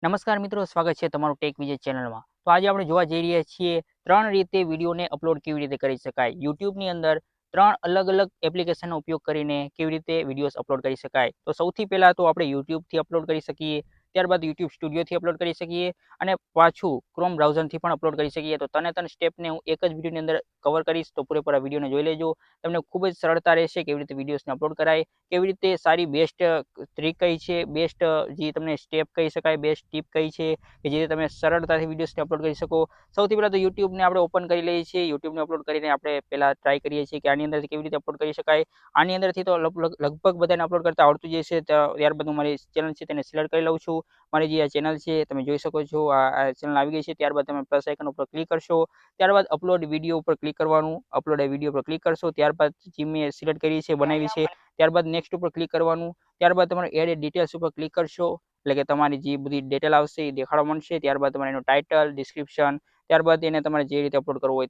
નમસ્કાર મિત્રો, સ્વાગત છે તમારું ટેક વિજય ચેનલમાં। તો આજે આપણે જોવા જઈ રહ્યા છીએ 3 રીતે વિડીયોને અપલોડ કેવી રીતે કરી શકાય। યુટ્યુબની અંદર 3 અલગ-અલગ એપ્લિકેશનનો ઉપયોગ કરીને કેવી રીતે વિડીયોઝ અપલોડ કરી શકાય। તો સૌથી પહેલાં તો આપણે યુટ્યુબથી અપલોડ કરી શકીએ, ત્યારબાદ યુટ્યુબ સ્ટુડિયોથી અપલોડ કરી શકીએ અને પાછું ક્રોમ બ્રાઉઝરથી પણ અપલોડ કરી શકીએ। તો ત્રણે સ્ટેપને હું એક જ વિડીયોની અંદર કવર કરીશ, તો પૂરેપૂરા વિડીયોને જોઈ લેજો। તમને ખૂબ જ સરળતા રહેશે કેવી રીતે વિડીયોઝને અપલોડ કરાય, કેવી રીતે સારી બેસ્ટ ટ્રીક કઈ છે, બેસ્ટ જે તમને સ્ટેપ કહી શકાય, બેસ્ટ ટીપ કઈ છે કે જેથી તમે સરળતાથી વિડીયોઝને અપલોડ કરી શકો। સૌથી પહેલાં તો યુટ્યુબને આપણે ઓપન કરી લઈએ છીએ। યુટ્યુબને અપલોડ કરીને આપણે પહેલાં ટ્રાય કરીએ છીએ કે આની અંદરથી કેવી રીતે અપલોડ કરી શકાય। આની અંદરથી તો લગભગ બધાને અપલોડ કરતાં આવડતું જ હશે। ત્યારબાદ હું મારી ચેનલ છે તેને સિલેક્ટ કરી લઉં છું। મારી જે આ ચેનલ છે તમે જોઈ શકો છો, આ ચેનલ આવી ગઈ છે। ત્યારબાદ તમે પ્લસ આઇકન ઉપર ક્લિક કરશો, ત્યારબાદ અપલોડ વિડીયો ઉપર ક્લિક કરવાનું। અપલોડ વિડીયો પર ક્લિક કરશો, ત્યારબાદ જે મેં સિલેક્ટ કરી છે, બનાવી છે, ત્યારબાદ નેક્સ્ટ ઉપર ક્લિક કરવાનું। ત્યારબાદ તમારે એડ ડિટેલ્સ ઉપર ક્લિક કરશો, એટલે કે તમારી જે બધી ડિટેલ આવશે એ દેખાડવા માંડશે। ત્યારબાદ તમારે એનું ટાઇટલ, ડિસ્ક્રિપ્શન, ત્યારબાદ એને તમારે જે રીતે અપલોડ કરવું હોય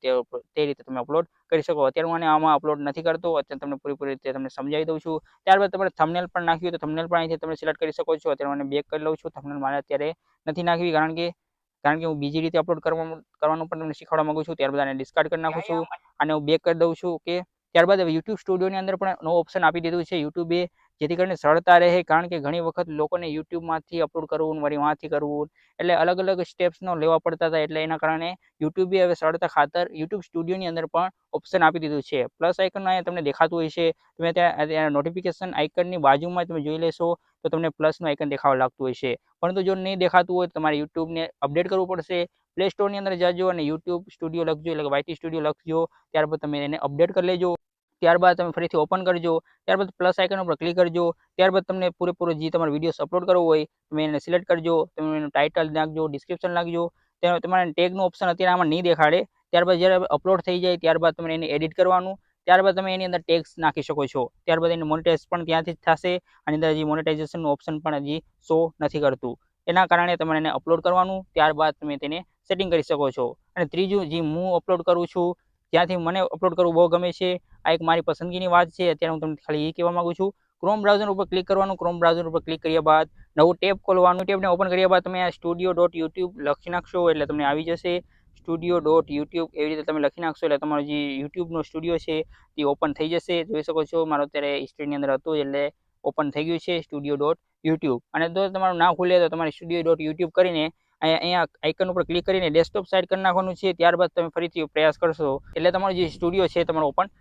તે રીતે તમે અપલોડ કરી શકો। અત્યારે હું આમાં અપલોડ નથી કરતો, અત્યારે તમને પૂરેપૂરી રીતે તમને સમજાવી દઉં છું। ત્યારબાદ તમારે થંબનેલ પણ નાખ્યું તો થંબનેલ પણ અહીંથી તમે સિલેક્ટ કરી શકો છો। અત્યારે મને બેક કરી લઉં છું, થંબનેલ મારે અત્યારે નથી નાખવી, કારણ કે હું બીજી રીતે અપલોડ કરવાનું પણ તમને શીખવાડવા માંગુ છું। ત્યારબાદ આને ડિસ્કાર્ડ કરી નાખું છું, અને હું બેક કરી દઉં છું। ઓકે, ત્યારબાદ હવે યુટ્યુબ સ્ટુડિયોની અંદર પણ નવો ઓપ્શન આપી દીધું છે યુટ્યુબે, જેથી કરીને સરળતા રહે। કારણ કે ઘણી વખત લોકોને યુટ્યુબમાંથી અપલોડ કરવું, વળી વાંથી કરવું, એટલે અલગ-અલગ સ્ટેપ્સનો લેવા પડતા હતા। એટલે એના કારણે યુટ્યુબે હવે સરળતા ખાતર યુટ્યુબ સ્ટુડિયોની અંદર પણ ઓપ્શન આપી દીધું છે। પ્લસ આઇકન અહીંયા તમને દેખાતું હોય છે, તમે ત્યાં નોટિફિકેશન આઇકનની બાજુમાં તમે જોઈ લેશો તો તમને પ્લસનું આઇકન દેખાવા લાગતું હોય છે। પરંતુ જો નહીં દેખાતું હોય તો તમારે યુટ્યુબને અપડેટ કરવું પડશે। પ્લે સ્ટોરની અંદર જાજો અને યુટ્યુબ સ્ટુડિયો લખજો, એટલે કે વાયટી સ્ટુડિયો લખજો। ત્યારબાદ તમે એને અપડેટ કરી લેજો। ત્યારબાદ તમે ફરીથી ઓપન કરજો, ત્યારબાદ પ્લસ આઇકન ઉપર ક્લિક કરજો। ત્યારબાદ તમને પૂરેપૂરો જે તમારો વિડીયોઝ અપલોડ કરવો હોય તમે એને સિલેક્ટ કરજો, તમે એનું ટાઇટલ નાખજો, ડિસ્ક્રિપ્શન નાખજો। ત્યારે તમારે ટેગનું ઓપ્શન અત્યારે આમાં નહીં દેખાડે। ત્યારબાદ જ્યારે અપલોડ થઈ જાય ત્યારબાદ તમારે એને એડિટ કરવાનું। ત્યારબાદ તમે એની અંદર ટેગ્સ નાખી શકો છો। ત્યારબાદ એને મોનેટાઇઝ પણ ત્યાંથી જ થશે, અને અંદર જે મોનેટાઇઝેશનનું ઓપ્શન પણ હજી શો નથી કરતું। એના કારણે તમારે એને અપલોડ કરવાનું, ત્યારબાદ તમે તેને સેટિંગ કરી શકો છો। અને ત્રીજું, જે હું અપલોડ કરું છું ત્યાંથી મને અપલોડ કરવું બહુ ગમે છે, આ એક મારી પસંદગીની વાત છે। અત્યારે હું તમને ખાલી એ કહેવા માંગુ છું, ક્રોમ બ્રાઉઝર ઉપર ક્લિક કરવાનું। ક્રોમ બ્રાઉઝર ઉપર ક્લિક કર્યા બાદ નવું ટેબ ખોલવાનું। ટેબને ઓપન કર્યા બાદ તમે આ studio.youtube લખી નાખશો એટલે તમને આવી જશે। studio.youtube એવી રીતે તમે લખી નાખશો એટલે તમારો જે યુટ્યુબનો સ્ટુડિયો છે તે ઓપન થઈ જશે। જોઈ શકો છો, મારો અત્યારે હિસ્ટ્રીની અંદર હતું એટલે ઓપન થઈ ગયું છે studio.youtube। અને જો તમારું ના ખુલે તો તમારે studio.youtube કરીને અહીંયા આઇકન ઉપર ક્લિક કરીને ડેસ્કટોપ સાઇડ કરી નાખવાનું છે। ત્યારબાદ તમે ફરીથી પ્રયાસ કરશો એટલે તમારો જે સ્ટુડિયો છે તમારો ઓપન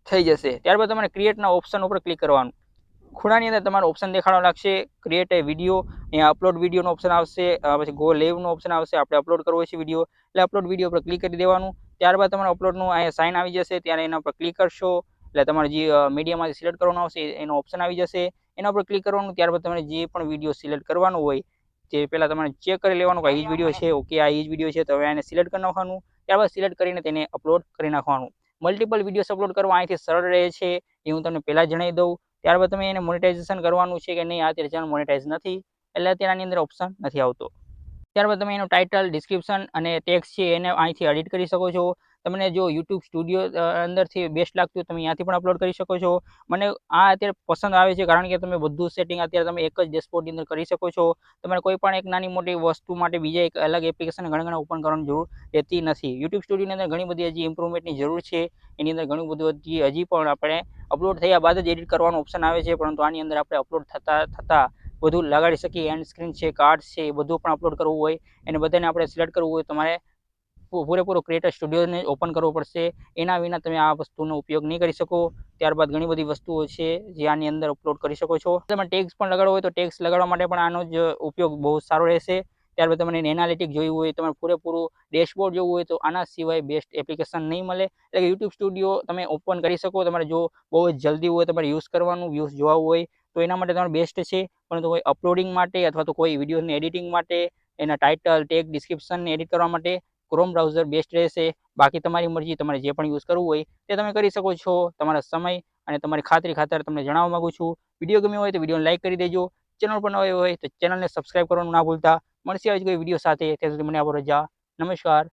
થઈ જશે। ત્યારબાદ તમારે ક્રિએટના ઓપ્શન ઉપર ક્લિક કરવાનું। ખૂણાની અંદર તમારો ઓપ્શન દેખાડવા લાગશે, ક્રિએટ એ વિડીયો, અહીંયા અપલોડ વિડીયોનો ઓપ્શન આવશે, પછી ગો લાઈવનો ઓપ્શન આવશે। આપણે અપલોડ કરવો છે વિડીયો એટલે અપલોડ વિડીયો પર ક્લિક કરી દેવાનું। ત્યારબાદ તમારે અપલોડનું અહીંયા સાઇન આવી જશે, ત્યારે એના પર ક્લિક કરશો એટલે તમારે જે મીડિયામાંથી સિલેક્ટ કરવાનું આવશે એનો ઓપ્શન આવી જશે, એના પર ક્લિક કરવાનું। ત્યારબાદ તમારે જે પણ વિડીયો સિલેક્ટ કરવાનો હોય તે પહેલાં તમારે ચેક કરી લેવાનું કે આ જ વિડીયો છે। ઓકે, આ જ વિડીયો છે, તો હવે એને સિલેક્ટ કરી નાખવાનું। ત્યારબાદ સિલેક્ટ કરીને તેને અપલોડ કરી નાખવાનું। મલ્ટિપલ વિડીયોઝ અપલોડ કરવા અહીંથી સરળ રહે છે, એ હું તમને પહેલાં જણાવી દઉં। ત્યારબાદ તમે એને મોનેટાઇઝેશન કરવાનું છે કે નહીં, આ અત્યારે ચેનલ મોનેટાઇઝ નથી એટલે અત્યારે આની અંદર ઓપ્શન નથી આવતો। ત્યારબાદ તમે એનું ટાઇટલ, ડિસ્ક્રિપ્શન અને ટેક્સ્ટ છે એને અહીંથી એડિટ કરી શકો છો। તમને જો યુટ્યુબ સ્ટુડિયો અંદરથી બેસ્ટ લાગતું હોય તમે અહીંયાથી પણ અપલોડ કરી શકો છો। મને આ અત્યારે પસંદ આવે છે, કારણ કે તમે બધું સેટિંગ અત્યારે તમે એક જ ડેશબોર્ડની અંદર કરી શકો છો। તમારે કોઈ પણ એક નાની મોટી વસ્તુ માટે બીજા એક અલગ એપ્લિકેશન ઘણા ઓપન કરવાની જરૂર રહેતી નથી। યુટ્યુબ સ્ટુડિયોની અંદર ઘણી બધી હજી ઇમ્પ્રુવમેન્ટની જરૂર છે। એની અંદર ઘણું બધું હજી પણ આપણે અપલોડ થયા બાદ જ એડિટ કરવાનો ઓપ્શન આવે છે, પરંતુ આની અંદર આપણે અપલોડ થતાં બધું લગાડી શકીએ। એન્ડ સ્ક્રીન છે, કાર્ડ્સ છે, એ બધું પણ અપલોડ કરવું હોય એને બધાને આપણે સિલેક્ટ કરવું હોય તમારે પૂરેપૂરો ક્રિએટર સ્ટુડિયોને ઓપન કરવો પડશે। એના વિના તમે આ વસ્તુનો ઉપયોગ નહીં કરી શકો। ત્યારબાદ ઘણી બધી વસ્તુઓ છે જે આની અંદર અપલોડ કરી શકો છો। તમે ટેગ્સ પણ લગાડવો હોય તો ટેગ્સ લગાડવા માટે પણ આનો જ ઉપયોગ બહુ સારો રહેશે। ત્યારબાદ તમને એનાલિટિક જોયું હોય, તમારે પૂરેપૂરું ડેશબોર્ડ જોવું હોય તો આના સિવાય બેસ્ટ એપ્લિકેશન નહીં મળે। એટલે કે યુટ્યુબ સ્ટુડિયો તમે ઓપન કરી શકો, તમારે જો બહુ જ જલ્દી હોય તમારે યુઝ કરવાનું, વ્યૂઝ જોવા હોય તો એના માટે તમારે બેસ્ટ છે। પરંતુ કોઈ અપલોડિંગ માટે અથવા તો કોઈ વિડીયોની એડિટિંગ માટે, એના ટાઇટલ, ટેગ, ડિસ્ક્રિપ્શનને એડિટ કરવા માટે ક્રોમ બ્રાઉઝર બેસ્ટ રહેશે। બાકી તમારી મરજી, તમારે જે પણ યુઝ કરવું હોય તે તમે કરી શકો છો તમારા સમય અને તમારી ખાતરી ખાતર તમને જણાવવા માંગુ છું। વિડીયો ગમ્યો હોય તો વિડીયોને લાઇક કરી દેજો। ચેનલ પર નવા હોય તો ચેનલને સબસ્ક્રાઇબ કરવાનું ના ભૂલતા। મળશે આવી કોઈ વિડીયો સાથે, ત્યાં સુધી મને આપો રજા। નમસ્કાર।